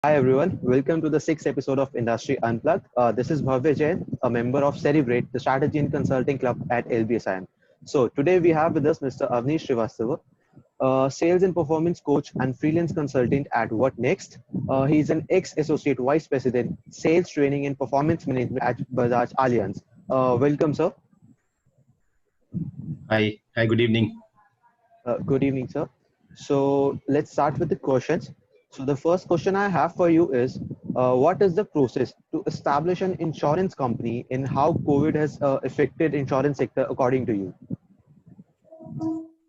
Hi everyone, welcome to the sixth episode of Industry Unplugged. This is Bhavya Jain, a member of Celebrate, the Strategy and Consulting Club at LBSIM. So today we have with us Mr. Avnish Srivastava, sales and performance coach and freelance consultant at What Next. He's an ex-associate vice president, sales training and performance management at Bajaj Allianz. Welcome, sir. Hi, good evening. Good evening, sir. So let's start with the questions. So the first question I have for you is, what is the process to establish an insurance company and how COVID has affected insurance sector according to you?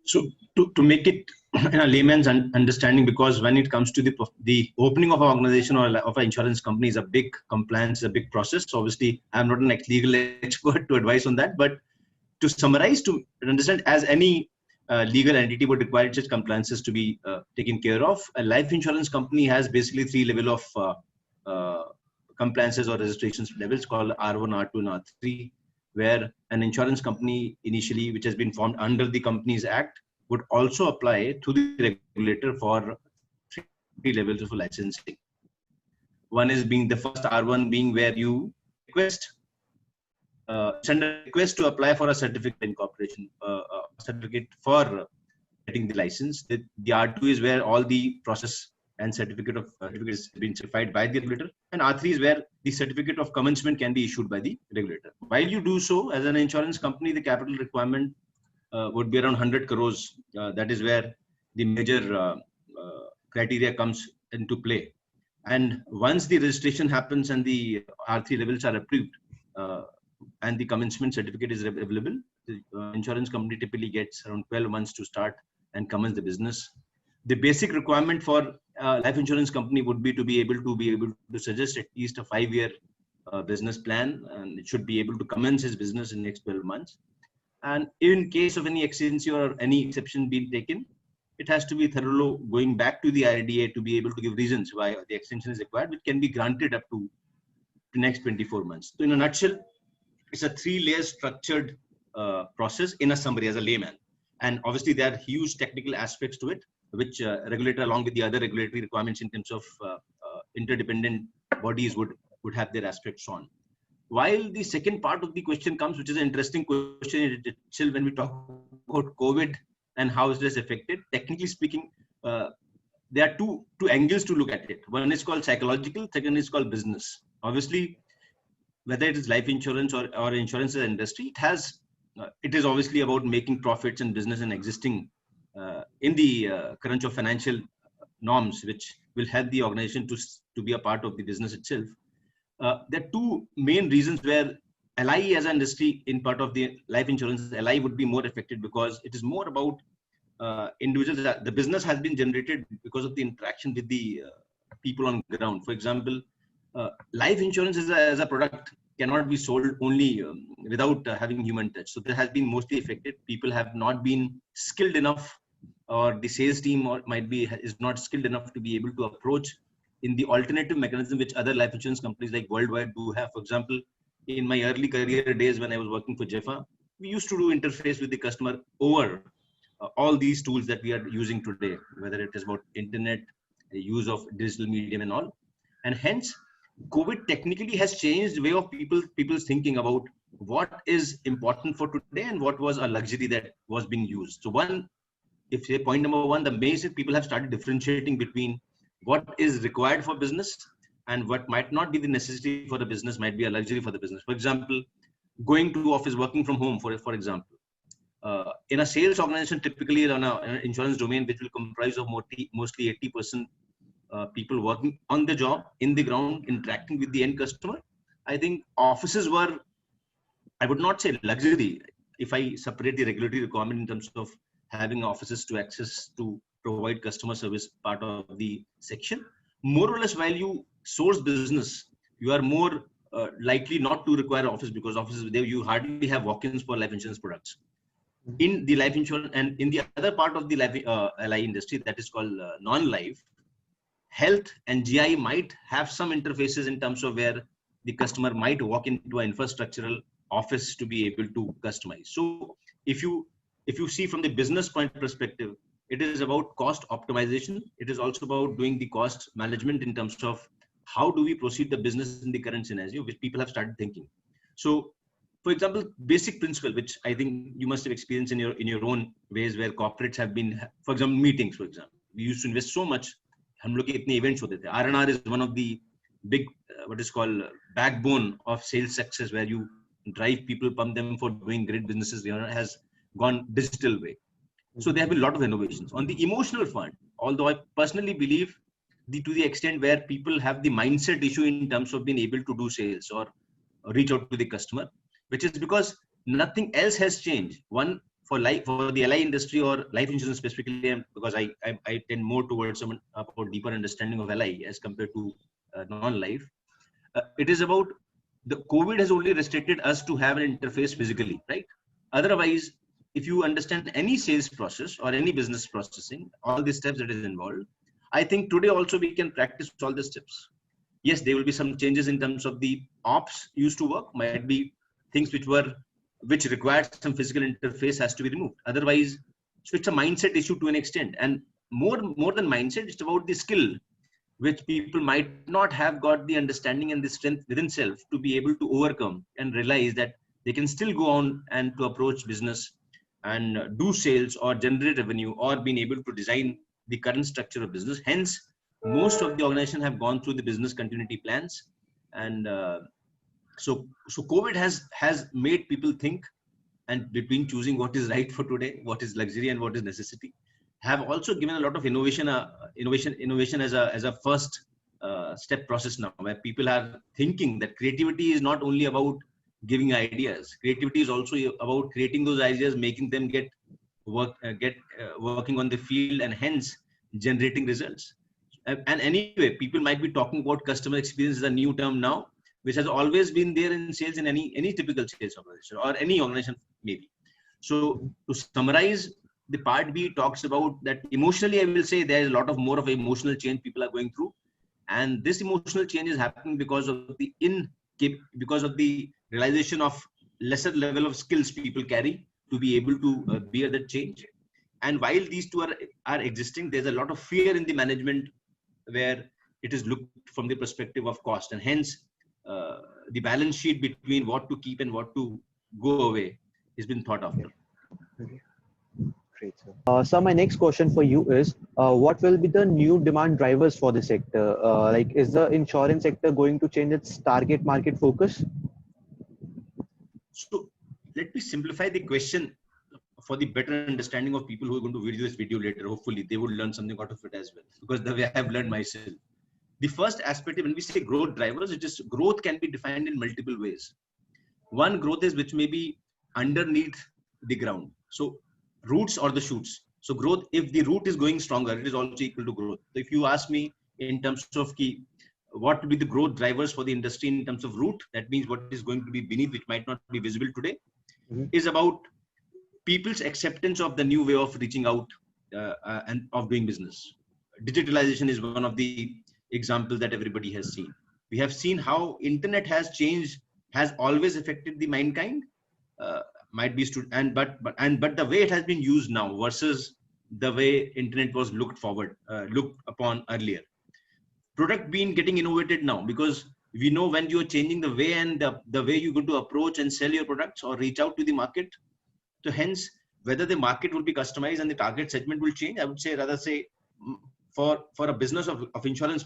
So to make it in a layman's understanding, because when it comes to the opening of an organization or of an insurance company is a big compliance, a big process. So obviously, I'm not an legal expert to advise on that, but to summarize, to understand, as any legal entity would require such compliances to be taken care of, a life insurance company has basically three level of compliances or registrations levels called R1, R2, and R3, where an insurance company initially, which has been formed under the Companies Act, would also apply to the regulator for three levels of licensing. One is being the first R1 being where you send a request to apply for a certificate of incorporation, certificate for getting the license. The R2 is where all the process and certificate has been certified by the regulator, and R3 is where the certificate of commencement can be issued by the regulator. While you do so, as an insurance company, the capital requirement would be around 100 crores. That is where the major criteria comes into play. And once the registration happens and the R3 levels are approved, and the commencement certificate is available, the insurance company typically gets around 12 months to start and commence the business. The basic requirement for life insurance company would be to be able to suggest at least a 5-year business plan, and it should be able to commence his business in the next 12 months. And in case of any exigency or any exception being taken, it has to be thorough, going back to the IRDA to be able to give reasons why the extension is required, which can be granted up to the next 24 months. So in a nutshell, it's a 3-layer structured process in a summary as a layman. And obviously there are huge technical aspects to it, which regulator along with the other regulatory requirements in terms of interdependent bodies would have their aspects on. While the second part of the question comes, which is an interesting question itself, when we talk about COVID and how is this affected, technically speaking, there are two angles to look at it. One is called psychological, second is called business. Obviously, whether it is life insurance or insurance as an industry, it is obviously about making profits and business and existing in the crunch of financial norms, which will help the organization to be a part of the business itself. There are two main reasons where LI as an industry in part of the life insurance, LI would be more affected, because it is more about individuals. The business has been generated because of the interaction with the people on ground. For example, life insurance as a product cannot be sold only without having human touch. So that has been mostly affected. People have not been skilled enough, or the sales team is not skilled enough to be able to approach in the alternative mechanism which other life insurance companies like worldwide do have. For example, in my early career days when I was working for JEFA, we used to do interface with the customer over all these tools that we are using today, whether it is about internet, the use of digital medium and all. And hence, COVID technically has changed the way of people's thinking about what is important for today and what was a luxury that was being used. So point number one, the basic people have started differentiating between what is required for business and what might not be the necessity for the business, might be a luxury for the business. For example, going to office, working from home, for example. In a sales organization, typically on an insurance domain, which will comprise of mostly 80% people working on the job, in the ground, interacting with the end customer, I think offices were, I would not say luxury, if I separate the regulatory requirement in terms of having offices to access to provide customer service part of the section. More or less, while you source business, you are more likely not to require office, because offices, you hardly have walk-ins for life insurance products. In the life insurance and in the other part of the life LI industry, that is called non-life, health and GI might have some interfaces in terms of where the customer might walk into an infrastructural office to be able to customize. So if you see from the business point perspective, it is about cost optimization. It is also about doing the cost management in terms of how do we proceed the business in the current scenario, which people have started thinking. So, for example, basic principle, which I think you must have experienced in your own ways, where corporates have been, for example, meetings. For example, we used to invest so much. हम लोग के इतने events होते थे. R&R is one of the big, what is called backbone of sales success, where you drive people, pump them for doing great businesses. Has gone digital way. So there have been a lot of innovations. On the emotional front, although I personally believe to the extent where people have the mindset issue in terms of being able to do sales or reach out to the customer, which is because nothing else has changed. One, for the LI industry or life insurance specifically, because I tend more towards someone about deeper understanding of LI as compared to non-life. It is about the COVID has only restricted us to have an interface physically, right? Otherwise, if you understand any sales process or any business processing, all the steps that is involved, I think today also we can practice all the steps. Yes, there will be some changes in terms of the ops used to work, might be things which required some physical interface has to be removed. Otherwise, so it's a mindset issue to an extent, and more than mindset, it's about the skill which people might not have got the understanding and the strength within self to be able to overcome and realize that they can still go on and to approach business and do sales or generate revenue or being able to design the current structure of business. Hence, most of the organization have gone through the business continuity plans, and so COVID has made people think, and between choosing what is right for today, what is luxury and what is necessity, have also given a lot of innovation as a first step process now, where people are thinking that creativity is not only about giving ideas. Creativity is also about creating those ideas, making them working on the field, and hence generating results. And anyway, people might be talking about customer experience as a new term now, which has always been there in sales in any typical sales organization or any organization maybe. So to summarize, the part B talks about that emotionally, I will say there is a lot of more of emotional change people are going through, and this emotional change is happening because of the realization of lesser level of skills people carry to be able to bear that change. And while these two are existing, there's a lot of fear in the management where it is looked from the perspective of cost, and hence the balance sheet between what to keep and what to go away has been thought after. Okay. Great, sir. So my next question for you is, what will be the new demand drivers for the sector? Like, is the insurance sector going to change its target market focus? So let me simplify the question for the better understanding of people who are going to view this video later. Hopefully they would learn something out of it as well, because the way I have learned myself. The first aspect, when we say growth drivers, it is growth can be defined in multiple ways. One, growth is which may be underneath the ground. So roots or the shoots. So growth, if the root is going stronger, it is also equal to growth. So if you ask me in terms of what would be the growth drivers for the industry in terms of root, that means what is going to be beneath, which might not be visible today, is about people's acceptance of the new way of reaching out and of doing business. Digitalization is one of the examples that everybody has seen. We have seen how internet has always affected the mankind. Might be but the way it has been used now versus the way internet was looked upon earlier. Product being getting innovated now, because we know when you are changing the way and the way you're going to approach and sell your products or reach out to the market. So hence, whether the market will be customized and the target segment will change, I would say rather say for a business of insurance,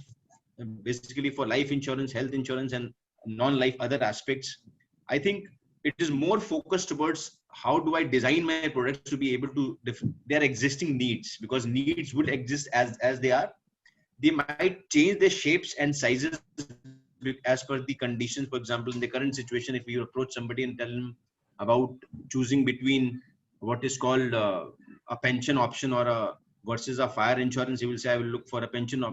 basically for life insurance, health insurance, and non-life other aspects, I think it is more focused towards how do I design my products to be able to their existing needs, because needs would exist as they are. They might change their shapes and sizes as per the conditions. For example, in the current situation, if you approach somebody and tell them about choosing between what is called a pension option or versus a fire insurance, he will say, I will look for a pension.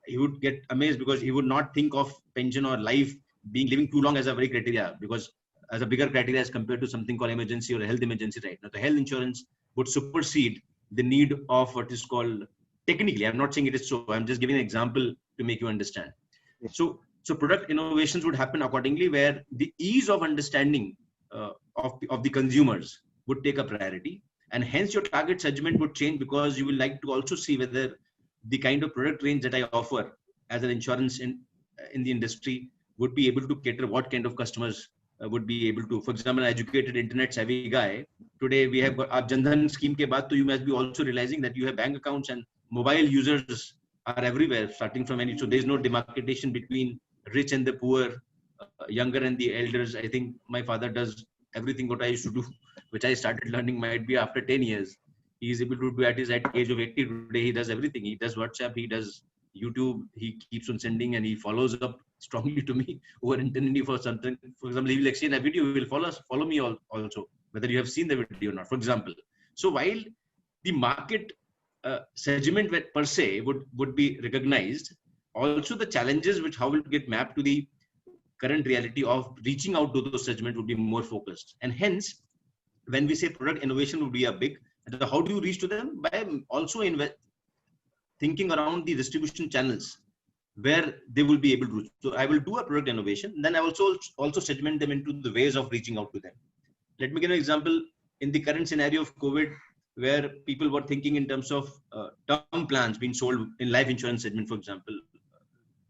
He would get amazed, because he would not think of pension or life living too long as a very criteria, because as a bigger criteria as compared to something called emergency or a health emergency right now. The health insurance would supersede the need of what is called, technically, I'm not saying it is so, I'm just giving an example to make you understand. So product innovations would happen accordingly, where the ease of understanding of the consumers would take a priority. and hence your target segment would change, because you will like to also see whether the kind of product range that I offer as an insurance in the industry would be able to cater what kind of customers would be able to. For example, an educated internet savvy guy, today we have got Jan Dhan scheme ke baad, so you must be also realizing that you have bank accounts and mobile users are everywhere, starting from any. So there's no demarcation between rich and the poor, younger and the elders. I think my father does everything what I used to do, which I started learning might be after 10 years. He is able to do at his age of 80 today. He does everything. He does WhatsApp, he does YouTube, he keeps on sending, and he follows up strongly to me over internet for something. For example, he will exchange a video, he will follow me also, whether you have seen the video or not, for example. So while the market segment per se would be recognized, also the challenges which how will get mapped to the current reality of reaching out to those segments would be more focused. And hence, when we say product innovation would be a big, how do you reach to them? By also thinking around the distribution channels where they will be able to. So I will do a product innovation, then I also segment them into the ways of reaching out to them. Let me give an example. In the current scenario of COVID, where people were thinking in terms of term plans being sold in life insurance segment, for example,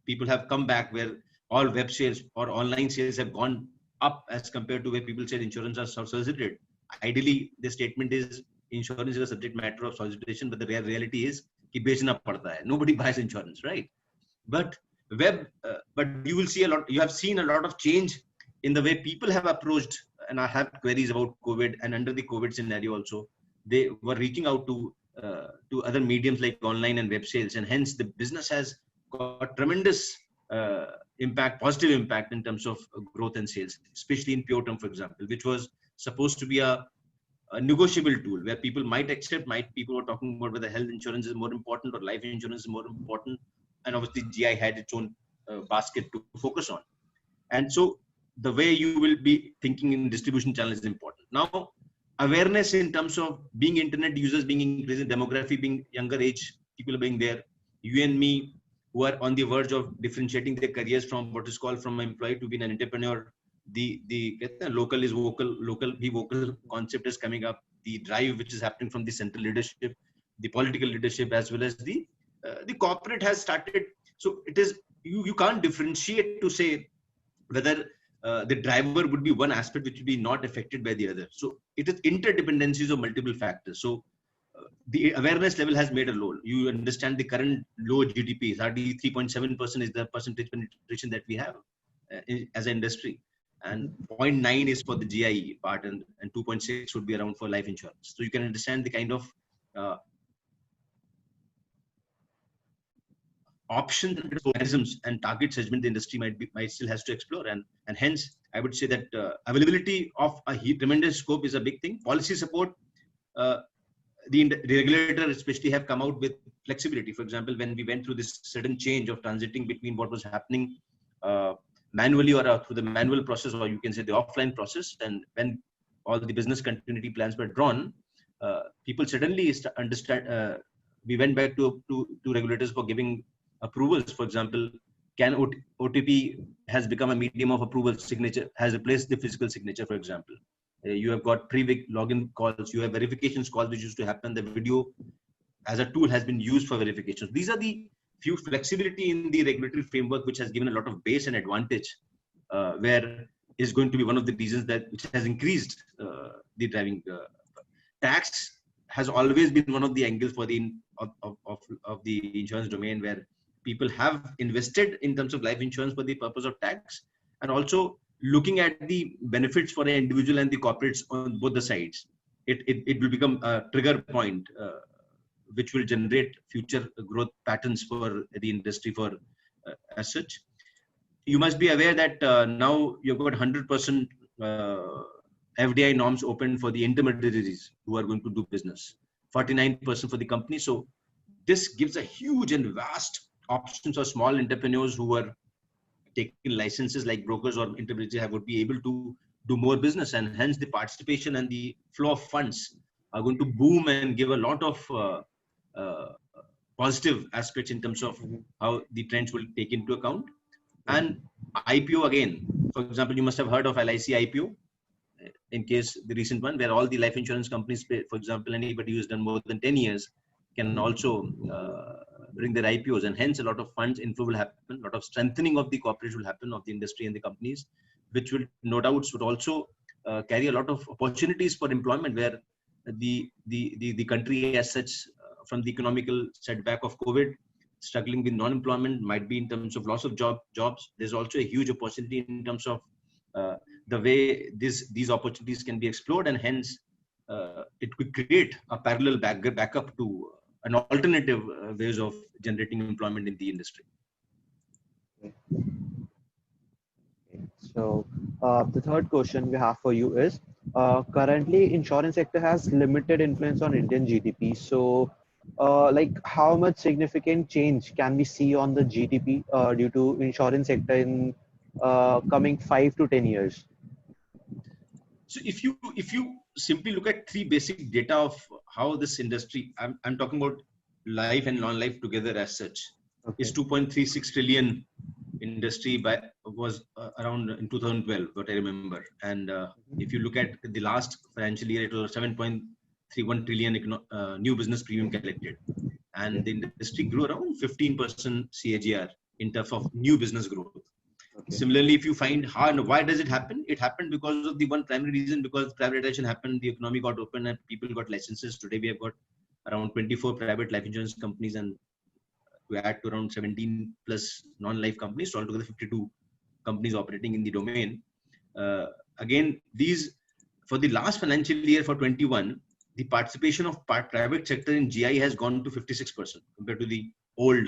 people have come back where all web sales or online sales have gone up as compared to where people said insurance are solicited. Ideally, the statement is insurance is a subject matter of solicitation, but the reality is कि बेचना पड़ता है. Nobody buys insurance, right? But but you will see a lot. You have seen a lot of change in the way people have approached, and I have queries about COVID, and under the COVID scenario also, they were reaching out to other mediums like online and web sales, and hence the business has got tremendous impact, positive impact in terms of growth and sales, especially in Pure Term, for example, which was supposed to be a negotiable tool where people might accept. People were talking about whether health insurance is more important or life insurance is more important, and obviously GI had its own basket to focus on. And so the way you will be thinking in distribution channel is important. Now, awareness in terms of being internet users, being increasing demography, being younger age, people being there, you and me who are on the verge of differentiating their careers from what is called from an employee to being an entrepreneur. The local is vocal, local be vocal concept is coming up. The drive which is happening from the central leadership, the political leadership, as well as the corporate has started. So it is you can't differentiate to say whether the driver would be one aspect which would be not affected by the other. So it is interdependencies of multiple factors. So the awareness level has made a role. You understand the current low GDP, 3.7% is the percentage penetration that we have as an industry. And 0.9 is for the GIE part, and 2.6 would be around for life insurance. So you can understand the kind of options and mechanisms and target segment the industry might still has to explore, and hence I would say that availability of a tremendous scope is a big thing. Policy support, the regulator especially have come out with flexibility. For example, when we went through this sudden change of transiting between what was happening manually or through the manual process, or you can say the offline process, and when all the business continuity plans were drawn, people suddenly understand. We went back to regulators for giving approvals. For example, can OTP has become a medium of approval. Signature has replaced the physical signature, for example. You have got login calls, you have verifications calls which used to happen. The video as a tool has been used for verifications. These are the few flexibility in the regulatory framework which has given a lot of base and advantage, where is going to be one of the reasons that which has increased the driving. Tax has always been one of the angles for the of the insurance domain, where people have invested in terms of life insurance for the purpose of tax, and also looking at the benefits for an individual and the corporates on both the sides. It will become a trigger point which will generate future growth patterns for the industry for as such. You must be aware that now you've got 100% FDI norms open for the intermediaries who are going to do business, 49% for the company. So this gives a huge and vast options for small entrepreneurs who are taking licenses like brokers or intermediaries would be able to do more business, and hence the participation and the flow of funds are going to boom and give a lot of positive aspects in terms of how the trends will take into account. And IPO again, for example, you must have heard of LIC IPO. in case the recent one where all the life insurance companies, for example, anybody who's done more than 10 years can also bring their IPOs, and hence a lot of funds inflow will happen, a lot of strengthening of the cooperation will happen of the industry and the companies, which will no doubt would also carry a lot of opportunities for employment, where the country as such, from the economical setback of COVID, struggling with non-employment, might be in terms of loss of jobs. There's also a huge opportunity in terms of the way these opportunities can be explored, and hence it could create a parallel backup to an alternative ways of generating employment in the industry. So the third question we have for you is, currently insurance sector has limited influence on Indian GDP. So like how much significant change can we see on the GDP due to insurance sector in coming 5 to 10 years? So if you simply look at three basic data of how this industry, I'm talking about life and non-life together as such, is 2.36 trillion industry was around in 2012, what I remember. And if you look at the last financial year, it was 7.31 trillion new business premium collected, and the industry grew around 15% CAGR in terms of new business growth. Similarly, if you find why does it happen? It happened because of the one primary reason, because privatization happened, the economy got open and people got licenses. Today we have got around 24 private life insurance companies, and to add to around 17 plus non-life companies, so altogether 52 companies operating in the domain. Again, these for the last financial year for 21, the participation of private sector in GI has gone to 56% compared to the old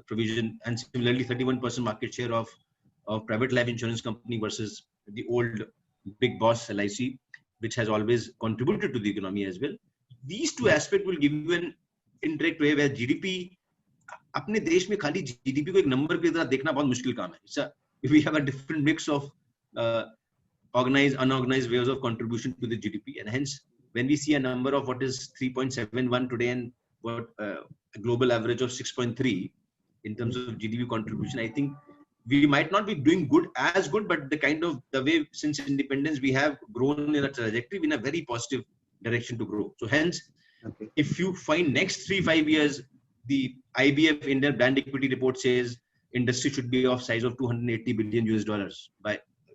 provision, and similarly 31% market share of private life insurance company versus the old big boss LIC, which has always contributed to the economy as well. These two aspects will give you an indirect way where GDP, अपने देश में खाली GDP को एक number की तरह देखना बहुत मुश्किल काम है. We have a different mix of organized, unorganized ways of contribution to the GDP, and hence when we see a number of what is 3.71 today and what a global average of 6.3 in terms of GDP contribution, I think we might not be doing as good, but the way since independence we have grown in a trajectory in a very positive direction to grow. So hence, if you find next 3-5 years, the IBF Indian Brand Equity Report says industry should be of size of $280 billion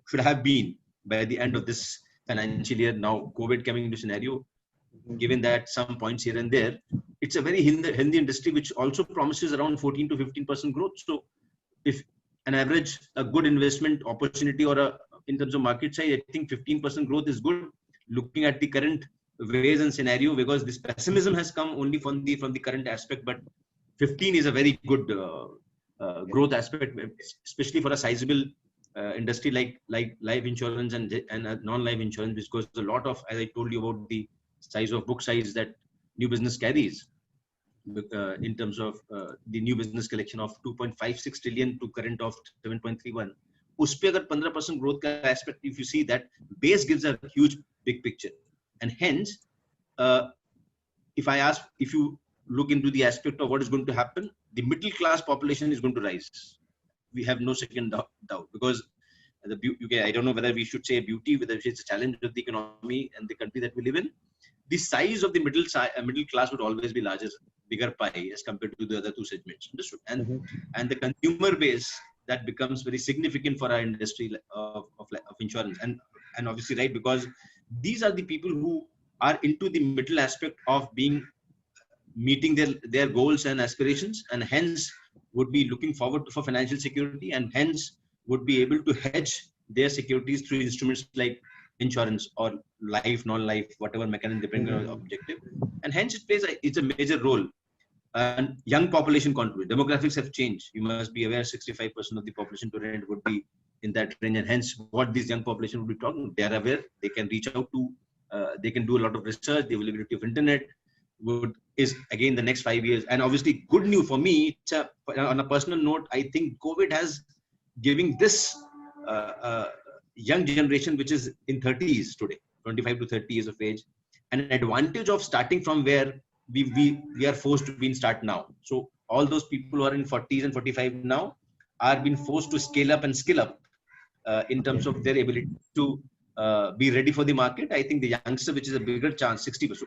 should have been by the end of this financial year. Now COVID coming into scenario, given that some points here and there, it's a very healthy industry which also promises around 14 to 15% growth. So if an average, a good investment opportunity or in terms of market size, I think 15% growth is good looking at the current ways and scenario, because this pessimism has come only from the current aspect, but 15 is a very good growth aspect, especially for a sizable industry like life insurance and non-life insurance, which goes a lot of, as I told you about the size of book size that new business carries, in terms of the new business collection of 2.56 trillion to current of 7.31. उसपे अगर 15% growth का aspect, if you see that base gives a huge big picture, and hence if you look into the aspect of what is going to happen, the middle class population is going to rise. We have no second doubt, because I don't know whether we should say beauty, whether it's a challenge of the economy and the country that we live in. The size of the middle class would always be bigger pie as compared to the other two segments. Understood? And the consumer base that becomes very significant for our industry of insurance, and obviously right, because these are the people who are into the middle aspect of meeting their goals and aspirations, and hence would be looking forward for financial security, and hence would be able to hedge their securities through instruments like insurance or life, non-life, whatever mechanism depending on the objective, and hence it's a major role. And young population contribute. Demographics have changed. You must be aware 65% of the population to rent would be in that range, and hence what this young population would be talking, they are aware, they can reach out to, they can do a lot of research. The availability of internet is again the next 5 years, and obviously good news for me. On a personal note, I think COVID has giving this young generation, which is in 30s today, 25 to 30 years of age, an advantage of starting from where we are forced to be in start now. So all those people who are in 40s and 45 now are being forced to scale up and skill up in terms of their ability to be ready for the market. I think the youngster, which is a bigger chance, 60%.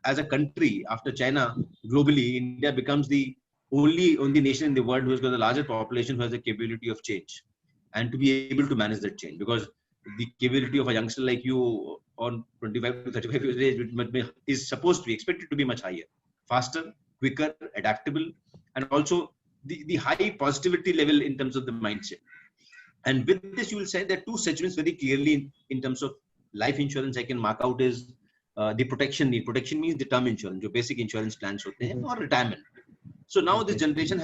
As a country, after China, globally, India becomes the only nation in the world who has got the larger population who has the capability of change and to be able to manage that change. Because the capability of a youngster like you on 25 to 35 years of age is supposed to be expected to be much higher, faster, quicker, adaptable, and also the high positivity level in terms of the mindset. And with this, you will say there are two segments very clearly in terms of life insurance I can mark out is the protection need. Protection means the term insurance, जो basic insurance plans होते हैं, or retirement. So now this generation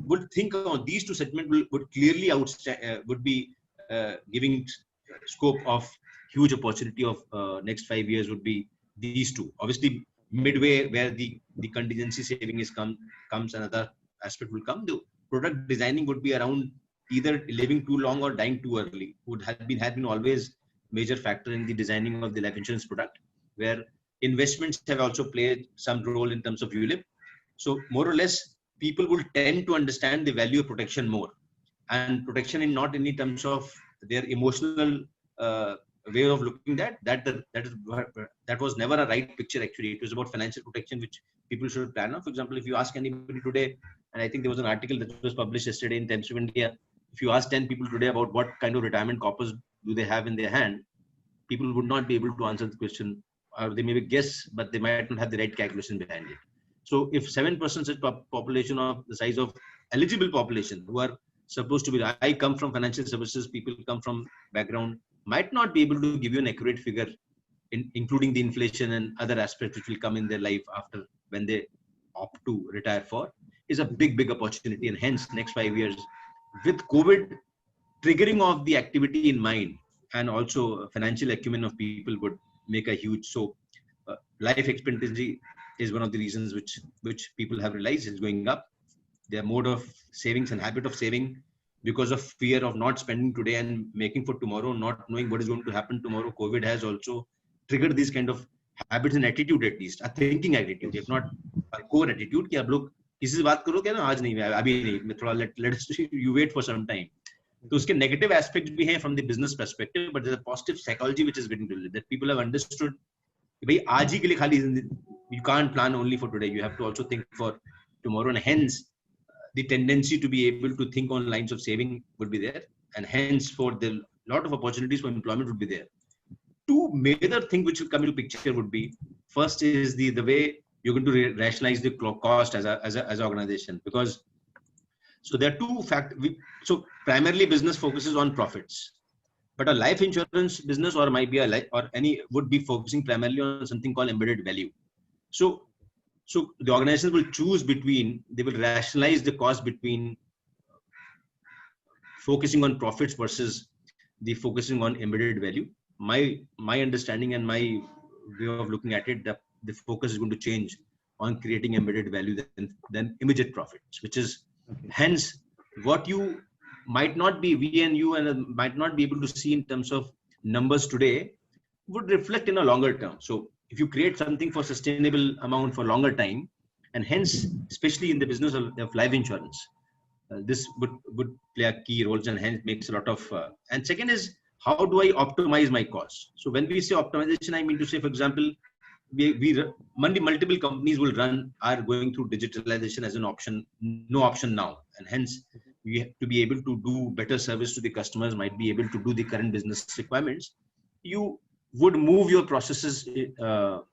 would think on these two segments would clearly would be giving scope of huge opportunity of next 5 years would be these two. Obviously, midway where the contingency saving is comes another aspect will come. The product designing would be around either living too long or dying too early. Would have been always major factor in the designing of the life insurance product, where investments have also played some role in terms of ULIP. So more or less, people will tend to understand the value of protection more, and protection in not in terms of their emotional way of looking at that was never a right picture. Actually, it was about financial protection, which people should plan on. For example, if you ask anybody today, and I think there was an article that was published yesterday in Times of India, if you ask 10 people today about what kind of retirement coppers do they have in their hand, people would not be able to answer the question, or they maybe guess, but they might not have the right calculation behind it. So if 7% such population of the size of eligible population who are supposed to be, I come from financial services, people come from background, might not be able to give you an accurate figure, including the inflation and other aspects which will come in their life after when they opt to retire for, is a big opportunity. And hence next 5 years with COVID triggering of the activity in mind and also financial acumen of people would make a huge, so life expectancy is one of the reasons which people have realized is going up. Their mode of savings and habit of saving, because of fear of not spending today and making for tomorrow, not knowing what is going to happen tomorrow. COVID has also triggered these kind of habits and attitude, at least a thinking attitude, if not a core attitude, कि आप लोग किसी से बात करो क्या ना, आज नहीं, अभी नहीं, मैं थोड़ा let you wait for some time. तो उसके negative aspects भी हैं from the business perspective, but there's a positive psychology which is getting to it, that people have understood भाई आज ही के लिए खाली, you can't plan only for today, you have to also think for tomorrow, and hence the tendency to be able to think on lines of saving would be there, and hence for the lot of opportunities for employment would be there. Two major things which will come into picture would be, first is the way you're going to rationalize the cost as an organization, because so there are two factors. So primarily business focuses on profits, but a life insurance business or might be any would be focusing primarily on something called embedded value. So the organization will choose between, they will rationalize the cost between focusing on profits versus the focusing on embedded value. My understanding and my way of looking at it, the focus is going to change on creating embedded value than immediate profits, which is hence what you might not be, we and you and might not be able to see in terms of numbers today would reflect in a longer term. So if you create something for sustainable amount for longer time, and hence, especially in the business of life insurance, this would play a key role, and hence makes a lot of, and second is, how do I optimize my costs? So when we say optimization, I mean to say, for example, multiple companies are going through digitalization as an option, no option now. And hence we have to be able to do better service to the customers, might be able to do the current business requirements. You would move your processes to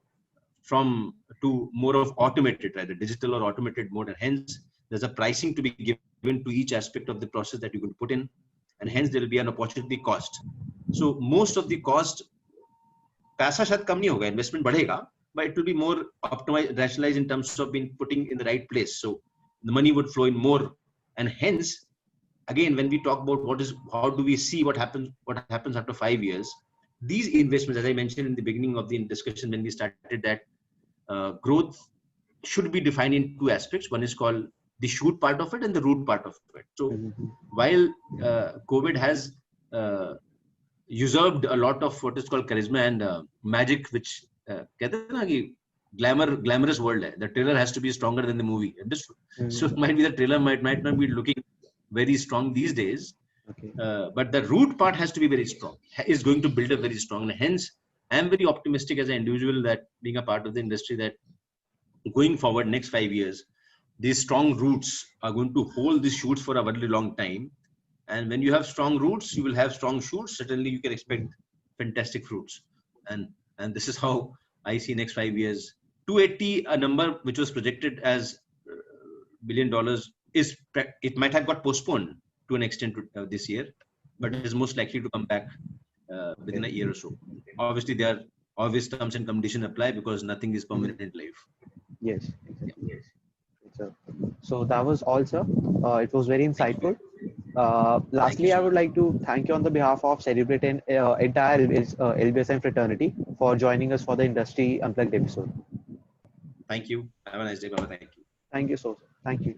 more of automated, rather digital or automated mode, and hence there's a pricing to be given to each aspect of the process that you could put in, and hence there will be an opportunity cost. So most of the cost, पैसा शायद कम नहीं होगा, investment बढ़ेगा, but it will be more optimized, rationalized in terms of being putting in the right place. So the money would flow in more, and hence again when we talk about how do we see what happens after 5 years, these investments, as I mentioned in the beginning of the discussion when we started, that growth should be defined in two aspects. One is called the shoot part of it and the root part of it. So while COVID has usurped a lot of what is called charisma and magic, which कहते हैं ना कि glamorous world hai. The trailer has to be stronger than the movie. So it might be the trailer might not be looking very strong these days, Okay. But the root part has to be very strong, is going to build up very strong. And hence, I am very optimistic as an individual that being a part of the industry, that going forward next 5 years, these strong roots are going to hold these shoots for a very long time. And when you have strong roots, you will have strong shoots. Certainly, you can expect fantastic fruits. And this is how I see next 5 years. 280, a number which was projected as $1 billion, it might have got postponed to an extent this year, but it is most likely to come back within a year or so. Obviously, there are obvious terms and conditions apply because nothing is permanent in life. Yes, exactly. Yes. Sir. So that was all, sir. It was very insightful. Lastly, I would like to thank you on the behalf of Celebrate and entire LBSM fraternity for joining us for the Industry Unplugged episode. Thank you. Have a nice day, Baba. Thank you. Thank you so. Thank you.